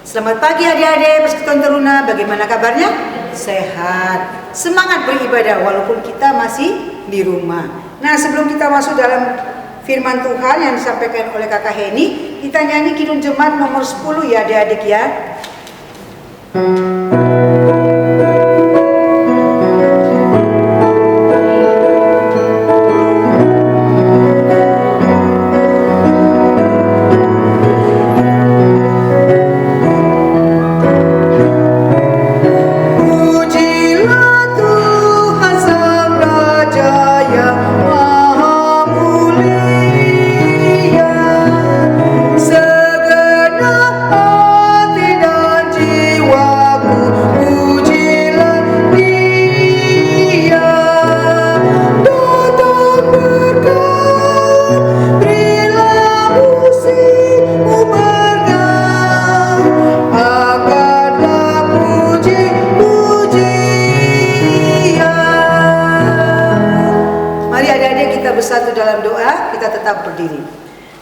Selamat pagi adik-adik Persekutuan Taruna, bagaimana kabarnya? Sehat, semangat beribadah walaupun kita masih di rumah. Nah, sebelum kita masuk dalam firman Tuhan yang disampaikan oleh Kakak Heni, kita nyanyi Kidung Jemaat nomor 10 ya adik-adik ya.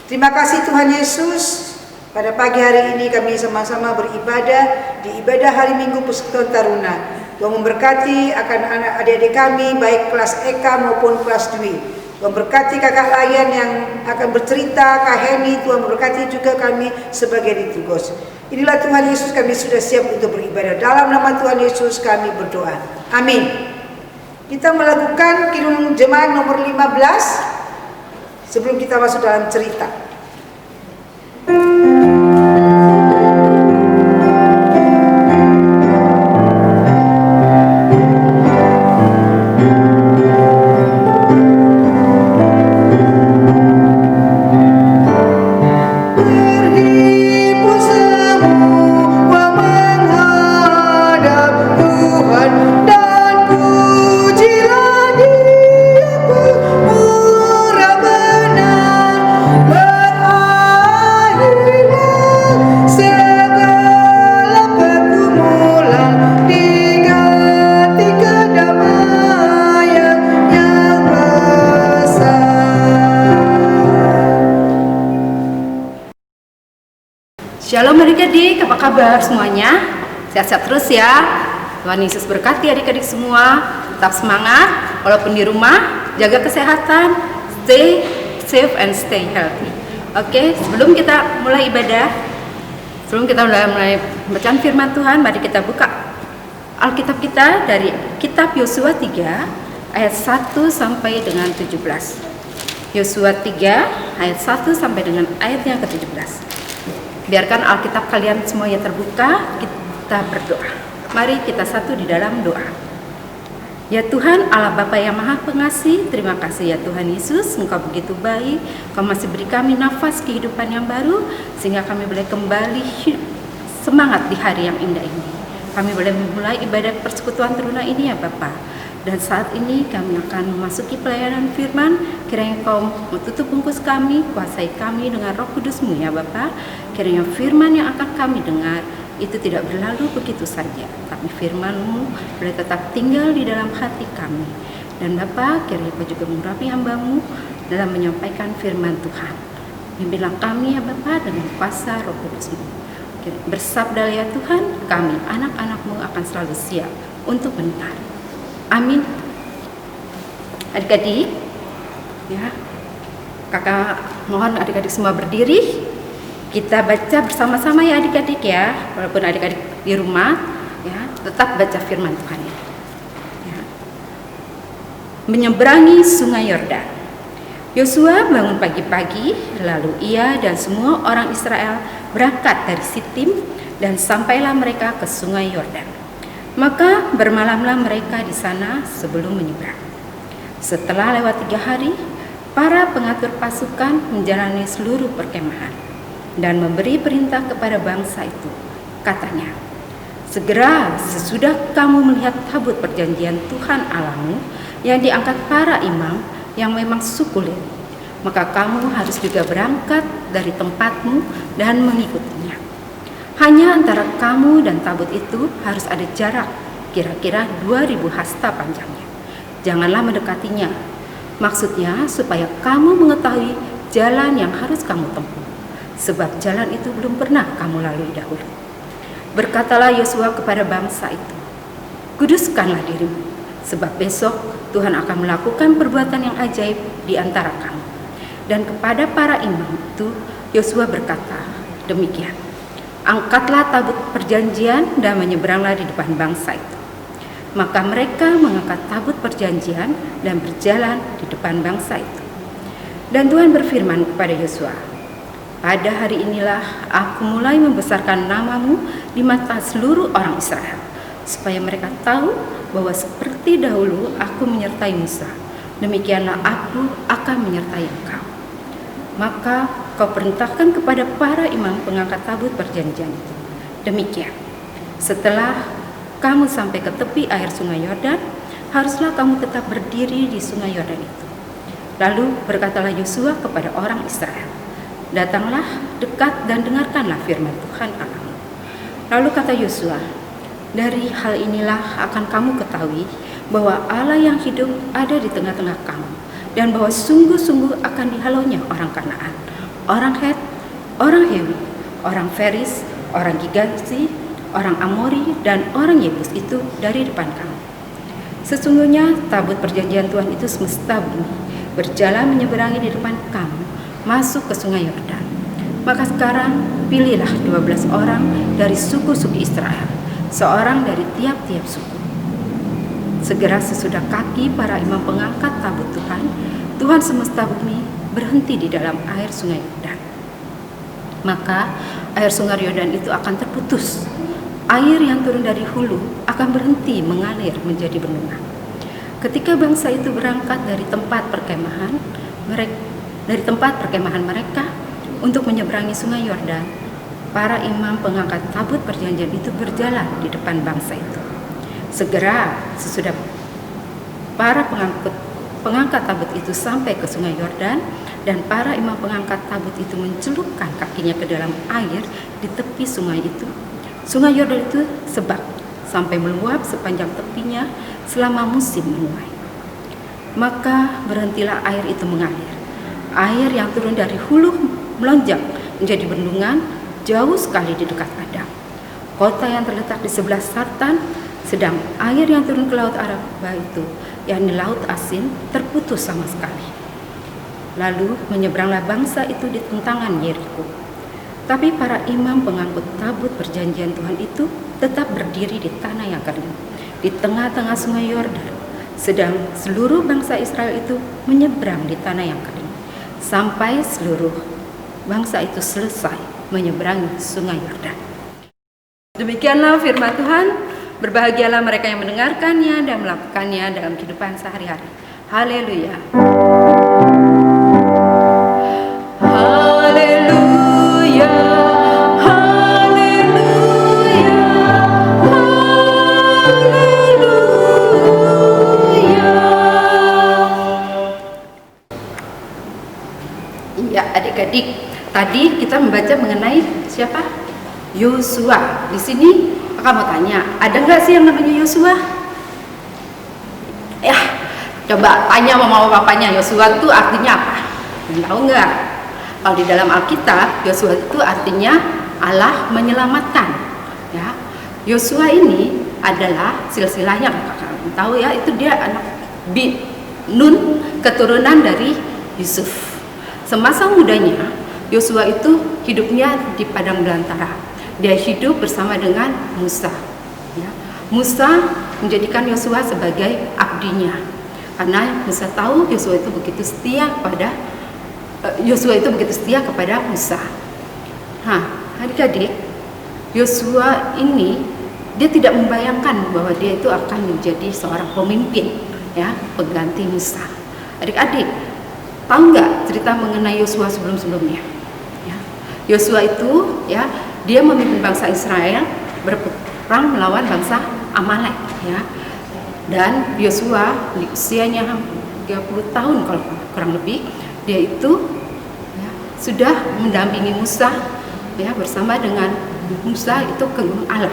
Terima kasih Tuhan Yesus, pada pagi hari ini kami sama-sama beribadah di ibadah hari Minggu Persekutuan Taruna. Tuhan memberkati akan anak adik-adik kami baik kelas Eka maupun kelas Dwi. Tuhan memberkati kakak Layan yang akan bercerita, Kak Heni. Tuhan memberkati juga kami sebagai liturgos. Inilah Tuhan Yesus, kami sudah siap untuk beribadah. Dalam nama Tuhan Yesus kami berdoa. Amin. Kita melakukan Kidung Jemaat nomor 15 sebelum kita masuk dalam cerita. Shalom adik-adik, apa kabar semuanya? Sehat-sehat terus ya. Tuhan Yesus berkati adik-adik semua. Tetap semangat, walaupun di rumah. Jaga kesehatan, stay safe and stay healthy. Oke, sebelum kita mulai ibadah, sebelum kita mulai bacaan firman Tuhan, mari kita buka Alkitab kita dari kitab Yosua 3 ayat 1 sampai dengan 17. Yosua 3 ayat 1 sampai dengan ayat yang ke-17. Biarkan Alkitab kalian semuanya terbuka, kita berdoa. Mari kita satu di dalam doa. Ya Tuhan Allah Bapa yang Maha Pengasih, terima kasih ya Tuhan Yesus, Engkau begitu baik, Engkau masih beri kami nafas kehidupan yang baru, sehingga kami boleh kembali semangat di hari yang indah ini. Kami boleh memulai ibadah persekutuan Taruna ini ya Bapa. Dan saat ini kami akan memasuki pelayanan firman. Kiranya Engkau menutup bungkus kami, kuasai kami dengan Roh Kudus-Mu ya Bapa. Kiranya firman yang akan kami dengar itu tidak berlalu begitu saja, tapi firman-Mu boleh tetap tinggal di dalam hati kami. Dan Bapa, kiranya Engkau juga mengurapi hamba-Mu dalam menyampaikan firman Tuhan. Pimpinlah kami ya Bapa dengan kuasa Roh Kudus-Mu. Bersabda ya Tuhan, kami anak-anak-Mu akan selalu siap untuk mendengar. Amin. Adik-adik, ya, kakak mohon adik-adik semua berdiri. Kita baca bersama-sama ya adik-adik ya, walaupun adik-adik di rumah, ya, tetap baca firman Tuhan ya. Ya. Menyeberangi Sungai Yordan. Yosua bangun pagi-pagi, lalu ia dan semua orang Israel berangkat dari Sitim dan sampailah mereka ke Sungai Yordan. Maka bermalamlah mereka di sana sebelum menyeberang. Setelah lewat 3 hari, para pengatur pasukan menjalani seluruh perkemahan dan memberi perintah kepada bangsa itu. Katanya, segera sesudah kamu melihat tabut perjanjian Tuhan Allahmu yang diangkat para imam yang memang suku Lewi, maka kamu harus juga berangkat dari tempatmu dan mengikutinya. Hanya antara kamu dan tabut itu harus ada jarak kira-kira 2000 hasta panjangnya. Janganlah mendekatinya. Maksudnya supaya kamu mengetahui jalan yang harus kamu tempuh, sebab jalan itu belum pernah kamu lalui dahulu. Berkatalah Yosua kepada bangsa itu, "Kuduskanlah dirimu, sebab besok Tuhan akan melakukan perbuatan yang ajaib di antara kamu." Dan kepada para imam itu Yosua berkata demikian, "Angkatlah tabut perjanjian dan menyeberanglah di depan bangsa itu." Maka mereka mengangkat tabut perjanjian dan berjalan di depan bangsa itu. Dan Tuhan berfirman kepada Yosua, "Pada hari inilah aku mulai membesarkan namamu di mata seluruh orang Israel, supaya mereka tahu bahwa seperti dahulu aku menyertai Musa, demikianlah aku akan menyertai engkau." Maka kau perintahkan kepada para imam pengangkat tabut perjanjian itu, demikian: setelah kamu sampai ke tepi air sungai Yordan, haruslah kamu tetap berdiri di sungai Yordan itu. Lalu berkatalah Yosua kepada orang Israel, "Datanglah dekat dan dengarkanlah firman Tuhan Allahmu." Lalu kata Yosua, "Dari hal inilah akan kamu ketahui bahwa Allah yang hidup ada di tengah-tengah kamu, dan bahwa sungguh-sungguh akan dihalaunya orang Kanaan, orang Het, orang Hewi, orang Feris, orang Girgazi, orang Amori, dan orang Yebus itu dari depan kamu. Sesungguhnya tabut perjanjian Tuhan itu semesta bumi berjalan menyeberangi di depan kamu, masuk ke sungai Yordan. Maka sekarang pilihlah 12 orang dari suku-suku Israel, seorang dari tiap-tiap suku." Segera sesudah kaki para imam pengangkat tabut Tuhan, Tuhan semesta bumi berhenti di dalam air sungai Yordan. Maka air sungai Yordan itu akan terputus. Air yang turun dari hulu akan berhenti mengalir menjadi bendungan. Ketika bangsa itu berangkat dari tempat perkemahan mereka untuk menyeberangi sungai Yordan, para imam pengangkat tabut perjanjian itu berjalan di depan bangsa itu. Segera sesudah para pengangkat tabut itu sampai ke sungai Yordan, dan para imam pengangkat tabut itu mencelupkan kakinya ke dalam air di tepi sungai itu, sungai Yordan itu sebak sampai meluap sepanjang tepinya selama musim menuai. Maka berhentilah air itu mengalir. Air yang turun dari hulu melonjak menjadi bendungan jauh sekali di dekat Adam, kota yang terletak di sebelah selatan. Sedang air yang turun ke laut Araba itu, yakni laut asin, terputus sama sekali. Lalu menyeberanglah bangsa itu di tentangan Yeriko. Tapi para imam pengangkut tabut perjanjian Tuhan itu tetap berdiri di tanah yang kering, di tengah-tengah sungai Yordan. Sedang seluruh bangsa Israel itu menyeberang di tanah yang kering, sampai seluruh bangsa itu selesai menyeberangi sungai Yordan. Demikianlah firman Tuhan. Berbahagialah mereka yang mendengarkannya dan melakukannya dalam kehidupan sehari-hari. Haleluya. Haleluya. Haleluya. Haleluya. Iya, adik-adik, tadi kita membaca mengenai siapa? Yosua. Di sini kamu tanya, ada nggak sih yang namanya Yosua? Ya, coba tanya mama papanya, Yosua itu artinya apa? Tahu nggak? Kalau di dalam Alkitab, Yosua itu artinya Allah menyelamatkan. Ya, Yosua ini adalah silsilahnya, kalian tahu ya, itu dia anak Nun, keturunan dari Yusuf. Semasa mudanya, Yosua itu hidupnya di padang belantara. Dia hidup bersama dengan Musa. Ya. Musa menjadikan Yosua sebagai abdinya, karena Musa tahu Yosua itu begitu setia kepada Musa. Adik-adik, Yosua ini dia tidak membayangkan bahwa dia itu akan menjadi seorang pemimpin, ya, pengganti Musa. Adik-adik, tahu nggak cerita mengenai Yosua sebelum-sebelumnya? Ya. Yosua itu, ya, dia memimpin bangsa Israel berperang melawan bangsa Amalek, ya. Dan Yosua di usianya 30 tahun kalau kurang lebih, dia itu, ya, sudah mendampingi Musa, ya, bersama dengan Musa itu ke gunung Allah.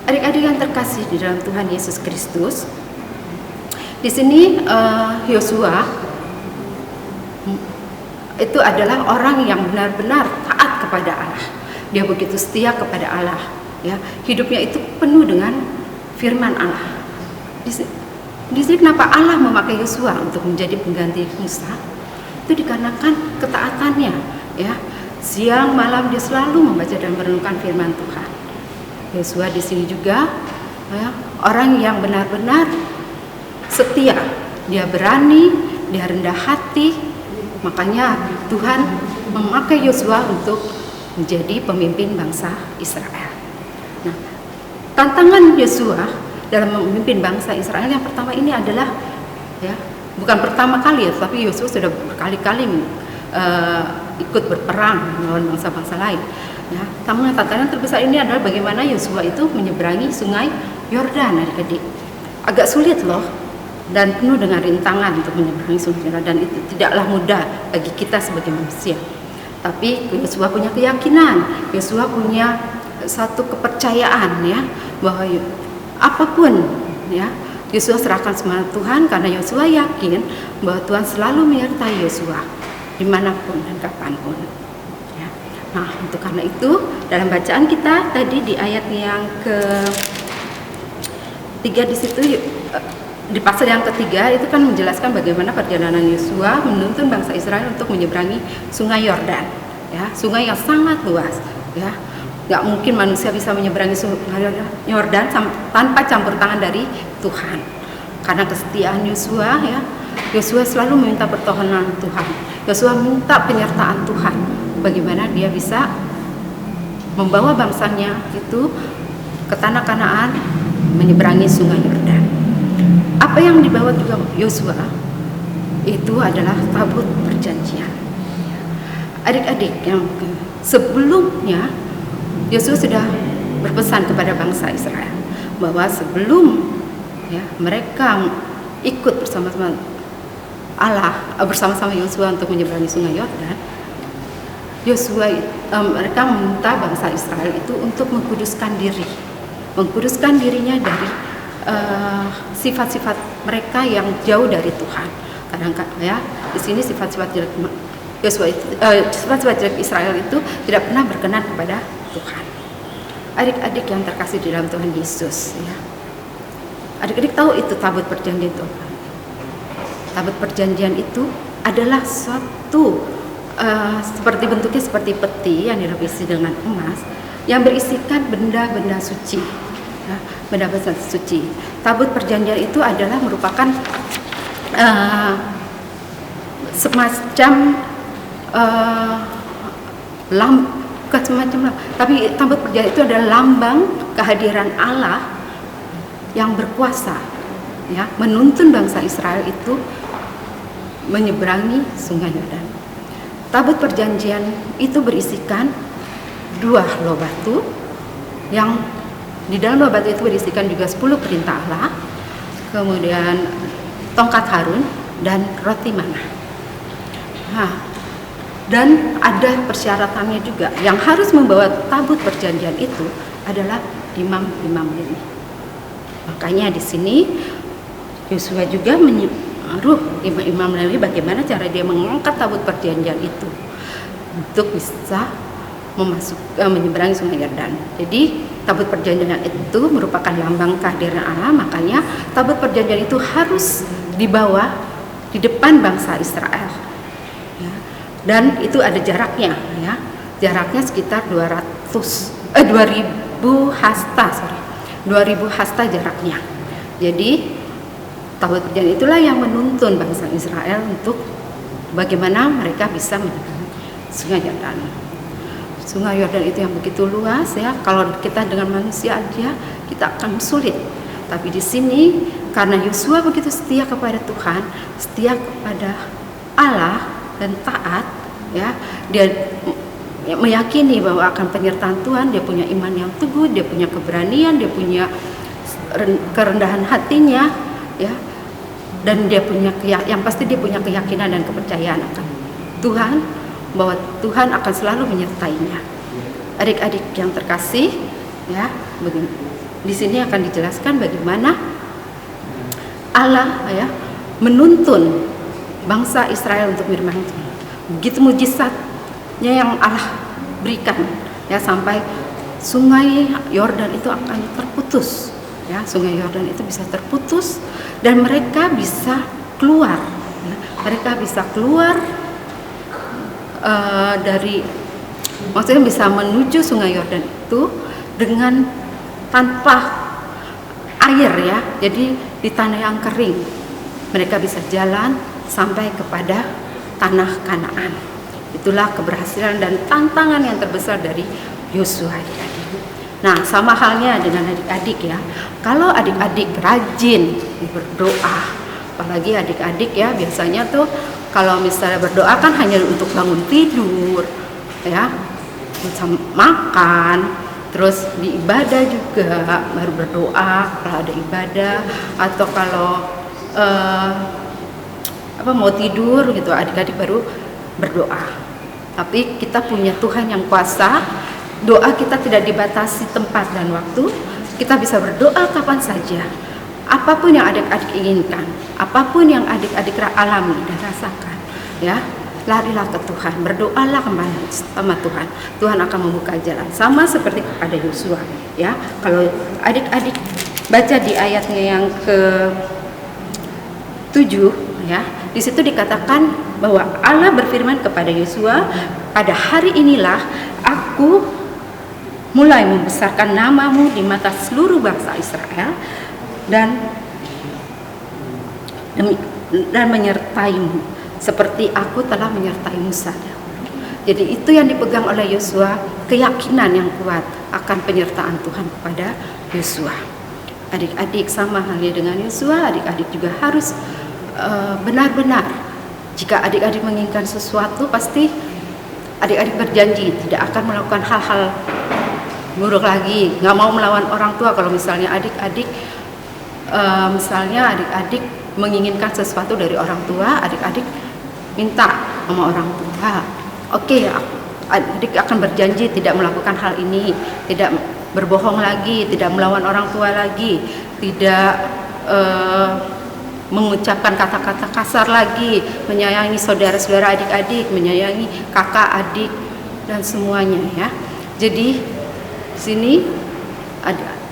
Adik-adik yang terkasih di dalam Tuhan Yesus Kristus, di sini Yosua itu adalah orang yang benar-benar taat kepada Allah. Dia begitu setia kepada Allah, ya, hidupnya itu penuh dengan firman Allah. Di sini kenapa Allah memakai Yosua untuk menjadi pengganti Musa? Itu dikarenakan ketaatannya, ya. Siang malam dia selalu membaca dan merenungkan firman Tuhan. Yosua di sini juga, ya, orang yang benar-benar setia, dia berani, dia rendah hati. Makanya Tuhan memakai Yosua untuk menjadi pemimpin bangsa Israel. Nah, tantangan Yosua dalam memimpin bangsa Israel yang pertama ini adalah, ya, bukan pertama kali ya, tapi Yosua sudah berkali-kali ikut berperang melawan bangsa-bangsa lain. Ya, tantangan terbesar ini adalah bagaimana Yosua itu menyeberangi sungai Yordan, adik-adik. Agak sulit loh, dan penuh dengan rintangan untuk menyeberangi sungai Yordan, dan itu tidaklah mudah bagi kita sebagai manusia. Tapi Yosua punya keyakinan, Yosua punya satu kepercayaan, ya, bahwa apapun, ya, Yosua serahkan semangat Tuhan karena Yosua yakin bahwa Tuhan selalu menyertai Yosua dimanapun dan kapanpun. Ya. Nah, untuk karena itu dalam bacaan kita tadi di ayat yang ke-3 di situ, di pasal yang ketiga itu kan menjelaskan bagaimana perjalanan Yosua menuntun bangsa Israel untuk menyeberangi sungai Yordan, ya, sungai yang sangat luas, ya. Nggak mungkin manusia bisa menyeberangi sungai Yordan tanpa campur tangan dari Tuhan. Karena kesetiaan Yosua, ya, Yosua selalu meminta pertolongan Tuhan. Yosua minta penyertaan Tuhan. Bagaimana dia bisa membawa bangsanya itu ke tanah Kanaan, menyeberangi sungai Yordan. Apa yang dibawa juga Yosua itu adalah tabut perjanjian. Adik-adik, yang sebelumnya Yosua sudah berpesan kepada bangsa Israel bahwa sebelum, ya, mereka ikut bersama-sama Allah, bersama-sama Yosua untuk menyeberangi sungai Yordan, mereka meminta bangsa Israel itu untuk mengkuduskan dirinya dari sifat-sifat mereka yang jauh dari Tuhan. Kadang-kadang, ya, di sini sifat-sifat jelek sifat-sifat jelek Israel itu tidak pernah berkenan kepada Tuhan. Adik-adik yang terkasih di dalam Tuhan Yesus, ya, adik-adik tahu itu tabut perjanjian itu. Tabut perjanjian itu adalah suatu seperti bentuknya seperti peti yang dilapisi dengan emas yang berisikan benda-benda suci, ya, benda-benda suci. Tabut perjanjian itu adalah merupakan semacam tapi tabut perjanjian itu adalah lambang kehadiran Allah yang berkuasa, ya, menuntun bangsa Israel itu menyeberangi sungai Yordan. Tabut perjanjian itu berisikan 2 loh batu, yang di dalam loh batu itu berisikan juga 10 perintah Allah, kemudian tongkat Harun dan roti mana. Nah, dan ada persyaratannya juga. Yang harus membawa tabut perjanjian itu adalah imam-imam ini. Makanya di sini Yosua juga menyuruh imam-imam Lewi bagaimana cara dia mengangkat tabut perjanjian itu untuk bisa menyeberangi sungai Yordan. Jadi tabut perjanjian itu merupakan lambang kehadiran Allah, makanya tabut perjanjian itu harus dibawa di depan bangsa Israel. Ya. Dan itu ada jaraknya, ya. Jaraknya sekitar 2000 hasta, 2000 hasta jaraknya. Jadi tabut perjanjian itulah yang menuntun bangsa Israel untuk bagaimana mereka bisa menyeberangi sungai Yordan. Sungai Yordan itu yang begitu luas, ya. Kalau kita dengan manusia aja kita akan sulit. Tapi di sini karena Yosua begitu setia kepada Tuhan, setia kepada Allah dan taat, ya, dia meyakini bahwa akan penyertaan Tuhan, dia punya iman yang teguh, dia punya keberanian, dia punya kerendahan hatinya, ya, dan dia punya yang pasti dia punya keyakinan dan kepercayaan akan Tuhan, bahwa Tuhan akan selalu menyertainya. Adik-adik yang terkasih, ya, di sini akan dijelaskan bagaimana Allah, ya, menuntun bangsa Israel untuk begitu mujizatnya yang Allah berikan, ya, sampai sungai Yordan itu akan terputus, ya, sungai Yordan itu bisa terputus dan mereka bisa keluar, ya. Mereka bisa keluar maksudnya bisa menuju sungai Yordan itu dengan tanpa air, ya, jadi di tanah yang kering mereka bisa jalan sampai kepada tanah Kanaan. Itulah keberhasilan dan tantangan yang terbesar dari Yosua, adik-adik. Nah, sama halnya dengan adik-adik, ya. Kalau adik-adik rajin berdoa, apalagi adik-adik, ya, biasanya tuh kalau misalnya berdoa kan hanya untuk bangun tidur, ya, makan, terus di ibadah juga baru berdoa kalau ada ibadah, atau kalau mau tidur gitu, adik-adik baru berdoa. Tapi kita punya Tuhan yang kuasa. Doa kita tidak dibatasi tempat dan waktu. Kita bisa berdoa kapan saja. Apapun yang adik-adik inginkan, apapun yang adik-adik alami dan rasakan, ya, larilah ke Tuhan, berdoalah sama Tuhan. Tuhan akan membuka jalan. Sama seperti kepada Yosua, ya. Kalau adik-adik baca di ayatnya yang ke-7, ya, di situ dikatakan bahwa Allah berfirman kepada Yosua, pada hari inilah aku mulai membesarkan namamu di mata seluruh bangsa Israel dan menyertaimu seperti aku telah menyertai Musa dahulu. Jadi itu yang dipegang oleh Yosua, keyakinan yang kuat akan penyertaan Tuhan kepada Yosua. Adik-adik sama halnya dengan Yosua, adik-adik juga harus benar-benar, jika adik-adik menginginkan sesuatu, pasti adik-adik berjanji tidak akan melakukan hal-hal buruk lagi, nggak mau melawan orang tua. Kalau misalnya adik-adik menginginkan sesuatu dari orang tua, adik-adik minta sama orang tua, oke, adik akan berjanji tidak melakukan hal ini, tidak berbohong lagi, tidak melawan orang tua lagi, tidak mengucapkan kata-kata kasar lagi, menyayangi saudara-saudara adik-adik, menyayangi kakak, adik, dan semuanya, ya. Jadi sini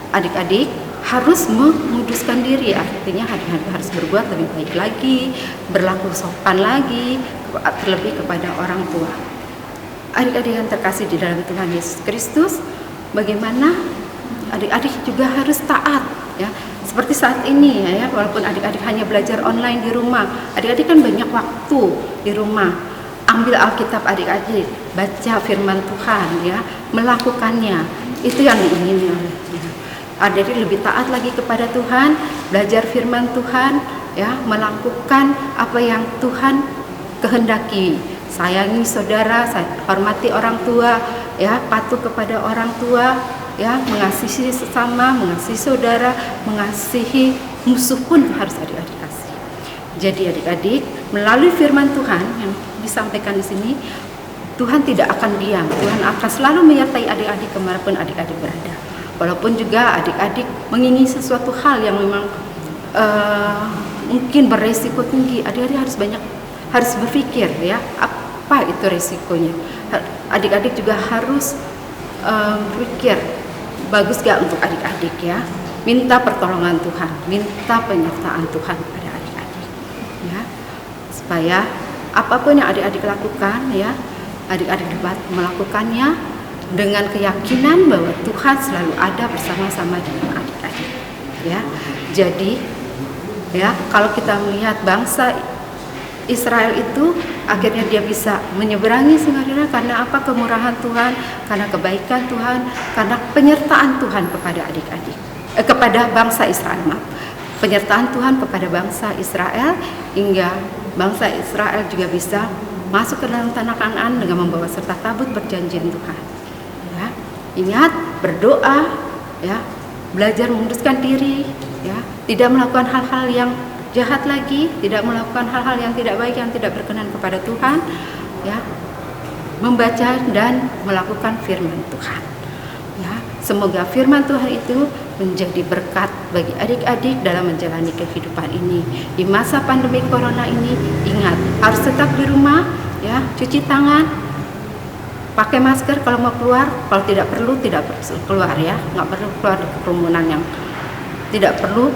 adik-adik harus menguduskan diri, artinya adik-adik harus berbuat lebih baik lagi, berlaku sopan lagi, terlebih kepada orang tua. Adik-adik yang terkasih di dalam Tuhan Yesus Kristus, bagaimana adik-adik juga harus taat, ya. Seperti saat ini, ya, walaupun adik-adik hanya belajar online di rumah, adik-adik kan banyak waktu di rumah. Ambil Alkitab adik-adik, baca firman Tuhan, ya, melakukannya. Itu yang diingini oleh Tuhan. Adik-adik lebih taat lagi kepada Tuhan, belajar firman Tuhan, ya, melakukan apa yang Tuhan kehendaki. Sayangi saudara, hormati orang tua, ya, patuh kepada orang tua, ya, mengasihi sesama, mengasihi saudara, mengasihi musuh pun harus adik-adik kasih. Jadi adik-adik, melalui firman Tuhan yang disampaikan di sini, Tuhan tidak akan diam. Tuhan akan selalu menyertai adik-adik kemanapun adik-adik berada. Walaupun juga adik-adik mengingini sesuatu hal yang memang mungkin beresiko tinggi, adik-adik harus berpikir, ya, apa itu resikonya. Adik-adik juga harus berpikir, bagus gak untuk adik-adik, ya. Minta pertolongan Tuhan, minta penyertaan Tuhan pada adik-adik, ya, supaya apapun yang adik-adik lakukan, ya, adik-adik dapat melakukannya dengan keyakinan bahwa Tuhan selalu ada bersama-sama dengan adik-adik, ya. Jadi, ya, kalau kita melihat bangsa Israel itu akhirnya dia bisa menyeberangi sungai Yordan karena apa? Kemurahan Tuhan, karena kebaikan Tuhan, karena penyertaan Tuhan kepada adik-adik, kepada bangsa Israel. Penyertaan Tuhan kepada bangsa Israel, hingga bangsa Israel juga bisa masuk ke dalam tanah Kanaan dengan membawa serta tabut perjanjian Tuhan. Ya, ingat berdoa, ya, belajar menguduskan diri, ya, tidak melakukan hal-hal yang jahat lagi, tidak melakukan hal-hal yang tidak baik, yang tidak berkenan kepada Tuhan, ya, membaca dan melakukan firman Tuhan, ya. Semoga firman Tuhan itu menjadi berkat bagi adik-adik dalam menjalani kehidupan ini di masa pandemi corona ini. Ingat, harus tetap di rumah, ya, cuci tangan, pakai masker kalau mau keluar, kalau tidak perlu keluar ya, nggak perlu keluar di kerumunan yang tidak perlu,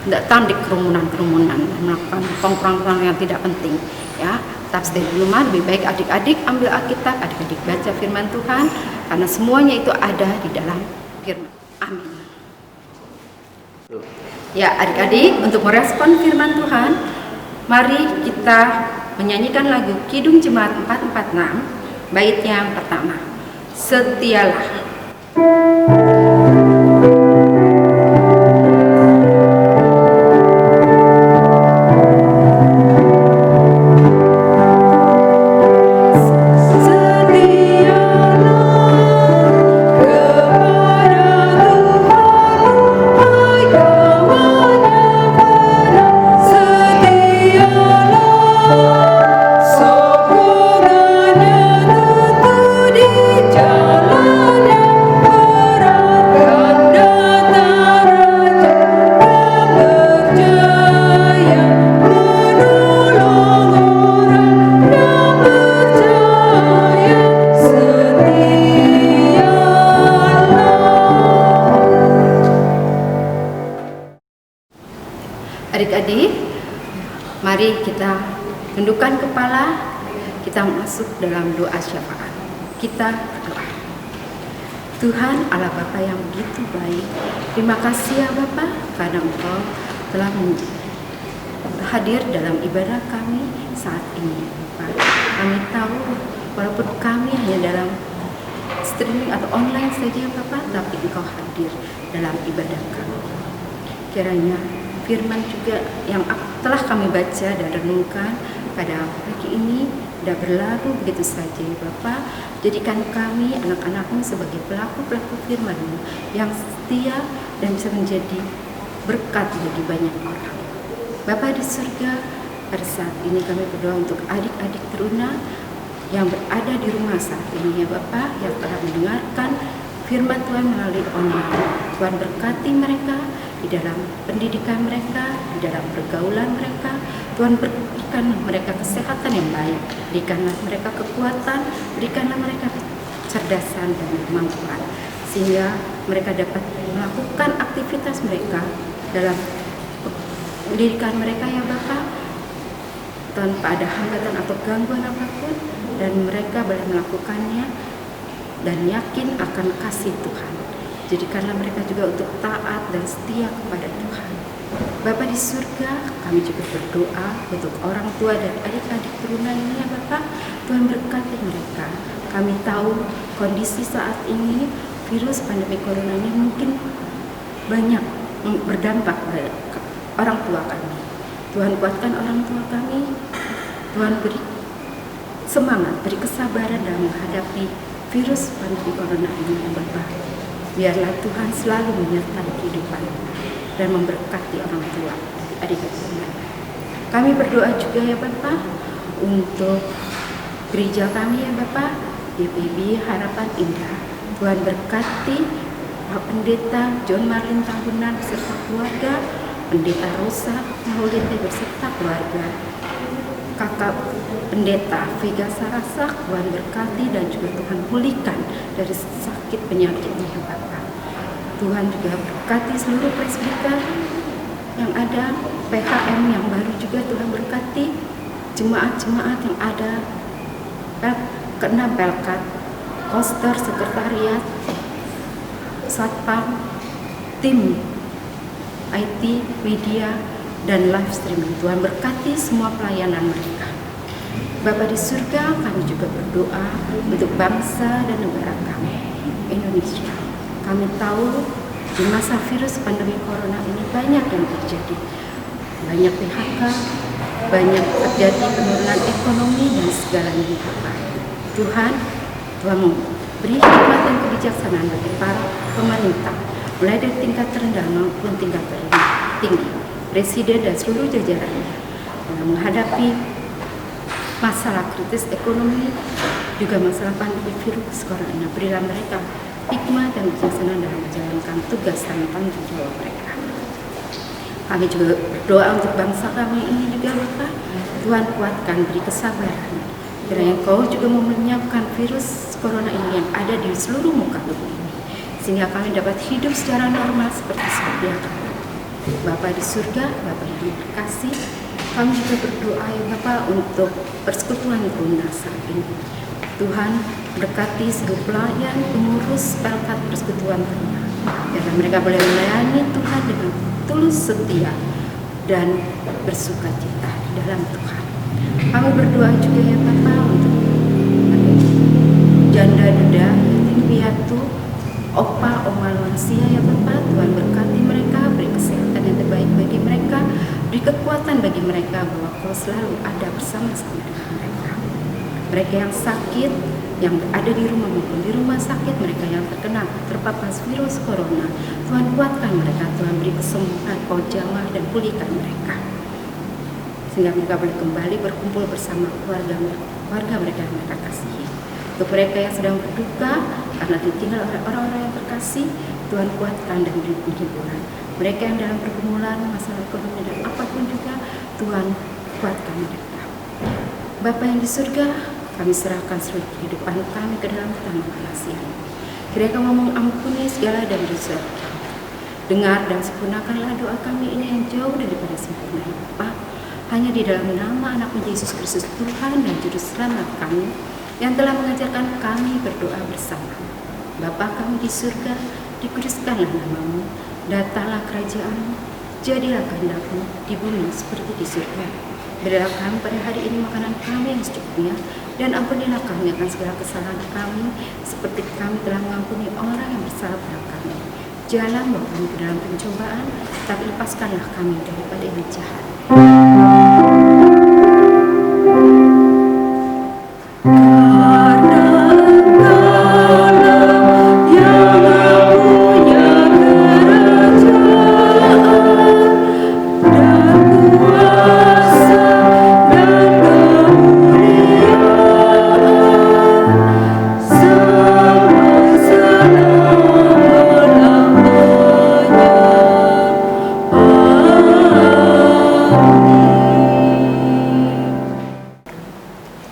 datang di kerumunan melakukan tongkrong yang tidak penting ya. Tetap stay di rumah, lebih baik adik-adik ambil Alkitab, adik-adik baca firman Tuhan, karena semuanya itu ada di dalam firman. Amin. Ya adik-adik, untuk merespon firman Tuhan, mari kita menyanyikan lagu Kidung Jemaat 446, bait yang pertama, Setialah. Adik-adik, mari kita tundukkan kepala, kita masuk dalam doa syafaat. Kita berdoa. Tuhan Allah Bapa yang begitu baik, terima kasih ya Bapa karena Engkau telah hadir dalam ibadah kami saat ini Bapa. Kami tahu walaupun kami hanya dalam streaming atau online saja Bapa, tapi Engkau hadir dalam ibadah kami. Kiranya firman juga yang telah kami baca dan renungkan pada pagi ini tidak berlalu begitu saja ya Bapa. Jadikan kami anak-anak-Mu sebagai pelaku-pelaku firman-Mu yang setia dan bisa menjadi berkat bagi banyak orang. Bapa di surga, pada saat ini kami berdoa untuk adik-adik teruna yang berada di rumah saat ini ya Bapa, yang telah mendengarkan firman Tuhan melalui online. Tuhan berkati mereka di dalam pendidikan mereka, di dalam pergaulan mereka. Tuhan berikan mereka kesehatan yang baik, berikanlah mereka kekuatan, berikanlah mereka kecerdasan dan kemampuan, sehingga mereka dapat melakukan aktivitas mereka dalam pendidikan mereka ya Bapak, tanpa ada hambatan atau gangguan apapun, dan mereka boleh melakukannya dan yakin akan kasih Tuhan. Jadikanlah mereka juga untuk taat dan setia kepada Tuhan. Bapa di surga, kami juga berdoa untuk orang tua dan adik-adik teruna ini ya Bapak. Tuhan berkati mereka. Kami tahu kondisi saat ini virus pandemi corona ini mungkin banyak berdampak pada orang tua kami. Tuhan kuatkan orang tua kami. Tuhan beri semangat, beri kesabaran dalam menghadapi virus pandemi corona ini ya Bapak. Biarlah Tuhan selalu menyertai kehidupan dan memberkati orang tua adik-adik. Kami berdoa juga ya Bapak untuk gereja kami ya Bapak, DPB Harapan Indah. Tuhan berkati Pak Pendeta John Marlin Tahunan beserta keluarga, Pendeta Rosa Maulite beserta keluarga, Kakak Pendeta Vega Sarasa. Tuhan berkati dan juga Tuhan pulihkan dari sakit penyakitnya ya Bapak. Tuhan juga berkati seluruh presbiter yang ada, PHM yang baru juga Tuhan berkati, jemaat-jemaat yang ada, keenam Pelkat, Koster, Sekretariat, Satpam, tim IT, media, dan live streaming. Tuhan berkati semua pelayanan mereka. Bapa di surga, kami juga berdoa untuk bangsa dan negara kami, Indonesia. Kami tahu di masa virus pandemi corona ini banyak yang terjadi. Banyak PHK, banyak terjadi penurunan ekonomi dan segalanya Bapak. Tuhan beri hikmat dan kebijaksanaan bagi para pemerintah, mulai dari tingkat terendah maupun tingkat tinggi, Presiden dan seluruh jajarannya dalam menghadapi masalah kritis ekonomi, juga masalah pandemi virus corona. Berilah mereka hikmat dan kebijaksanaan dalam menjalankan tugas dan tanggung jawab mereka. Kami juga berdoa untuk bangsa kami ini juga Bapak. Tuhan kuatkan, beri kesabaran, Kiranya Engkau juga mau melenyapkan virus corona ini yang ada di seluruh muka bumi ini, sehingga kami dapat hidup secara normal seperti sedia kala. Bapa di surga, Bapa yang terkasih, kami juga berdoa ya Bapa untuk persekutuan Bunda saat ini. Tuhan berkati seluruh pelayan, pengurus, perangkat persekutuan Bunda, biarlah mereka boleh melayani Tuhan dengan tulus setia dan bersuka cita di dalam Tuhan. Kami berdoa juga ya Bapa untuk janda duda, yatim piatu, opa, oma lansia ya Bapa. Tuhan berkati mereka, beri kesehatan yang terbaik bagi mereka, beri kekuatan bagi mereka bahwa Kau selalu ada bersama-sama dengan mereka. Mereka yang sakit, yang ada di rumah maupun di rumah sakit, mereka yang terpapar virus corona, Tuhan kuatkan mereka, Tuhan beri kesembuhan, Kau jamah dan pulihkan mereka, sehingga mereka boleh kembali berkumpul bersama keluarga mereka yang mereka kasihi. Untuk mereka yang sedang berduka karena ditinggal oleh orang-orang yang terkasih, Tuhan kuatkan dan beri penghiburan. Mereka yang dalam pergumulan, masalah ekonomi dan apapun juga, Tuhan kuatkan mereka. Bapa yang di surga, kami serahkan seluruh kehidupan kami ke dalam tangan kasih-Mu. Kiranya Kau mengampuni segala dan dosa kami. Dengar dan sempurnakanlah doa kami ini yang jauh daripada sempurna ya Bapa. Hanya di dalam nama Anak-Mu Yesus Kristus Tuhan dan Juru Selamat kami, yang telah mengajarkan kami berdoa bersama. Bapa kami di surga, dikuduskanlah nama-Mu, datanglah kerajaan-Mu, jadilah kehendak-Mu di bumi seperti di surga. Berilah kami pada hari ini makanan kami yang secukupnya, dan ampunilah kami akan segala kesalahan kami, seperti kami telah mengampuni orang yang bersalah pada kami. Janganlah membawa kami ke dalam pencobaan, tapi lepaskanlah kami daripada yang jahat.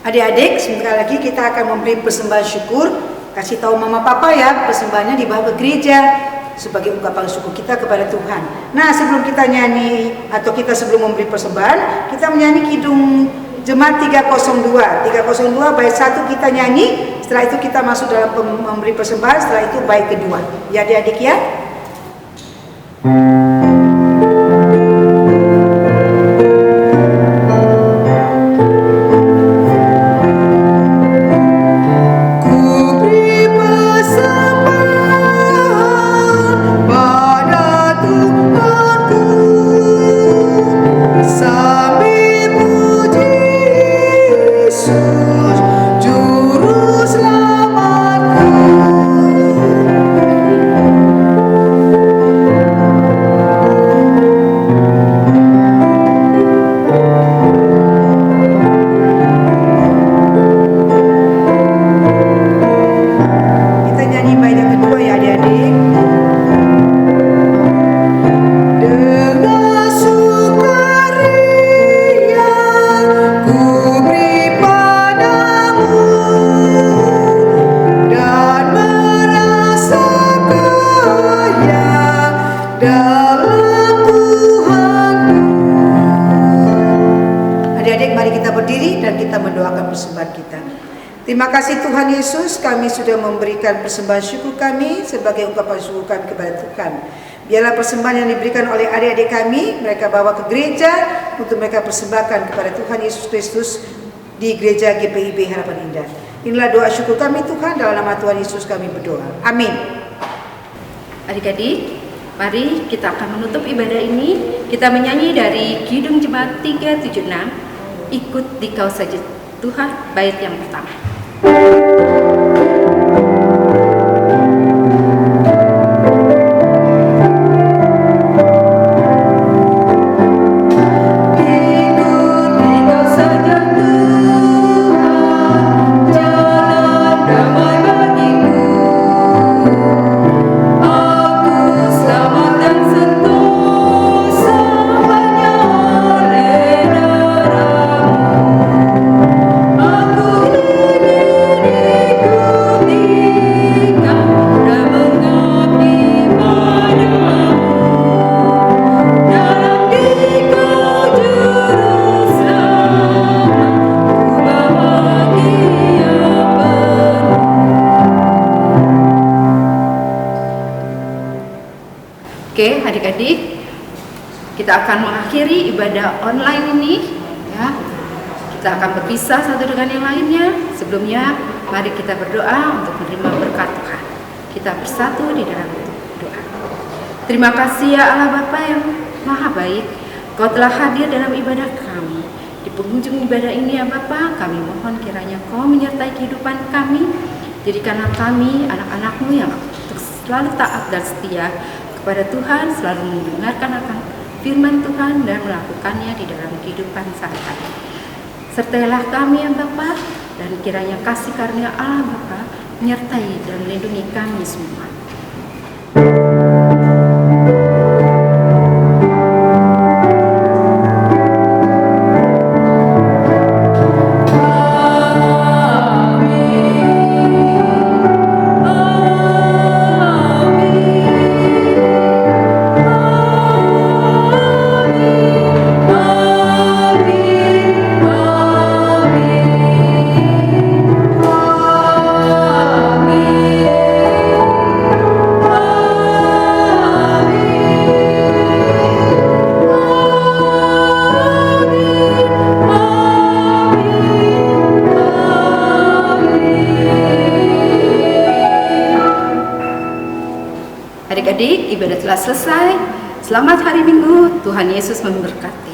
Adik-adik, sebentar lagi kita akan memberi persembahan syukur. Kasih tahu mama papa ya, persembahannya dibawa ke gereja sebagai ungkapan syukur kita kepada Tuhan. Nah, sebelum kita nyanyi atau kita sebelum memberi persembahan, kita menyanyi Kidung Jemaat 302. 302 bait 1 kita nyanyi, setelah itu kita masuk dalam memberi persembahan, setelah itu bait kedua. Ya adik-adik ya. Terima kasih Tuhan Yesus, kami sudah memberikan persembahan syukur kami sebagai ungkapan syukur kami kepada Tuhan. Biarlah persembahan yang diberikan oleh adik-adik kami, mereka bawa ke gereja untuk mereka persembahkan kepada Tuhan Yesus Kristus di gereja GPIB Harapan Indah. Inilah doa syukur kami Tuhan, dalam nama Tuhan Yesus kami berdoa. Amin. Adik-adik, mari kita akan menutup ibadah ini. Kita menyanyi dari Kidung Jemaat 376, Ikut di Kau Saja Tuhan, bait yang pertama. Aku adik-adik, kita akan mengakhiri ibadah online ini ya. Kita akan berpisah satu dengan yang lainnya. Sebelumnya, mari kita berdoa untuk menerima berkat Tuhan. Kita bersatu di dalam doa. Terima kasih ya Allah Bapa yang Maha Baik, Kau telah hadir dalam ibadah kami. Di penghujung ibadah ini ya Bapa, kami mohon kiranya Kau menyertai kehidupan kami. Jadikanlah kami anak-anak-Mu yang selalu taat dan setia kepada Tuhan, selalu mendengarkan akan firman Tuhan dan melakukannya di dalam kehidupan sehari-hari. Sertailah kami ya Bapa, dan kiranya kasih karunia Allah Bapa menyertai dan melindungi kami semua. Adik-adik, ibadah telah selesai. Selamat hari Minggu. Tuhan Yesus memberkati.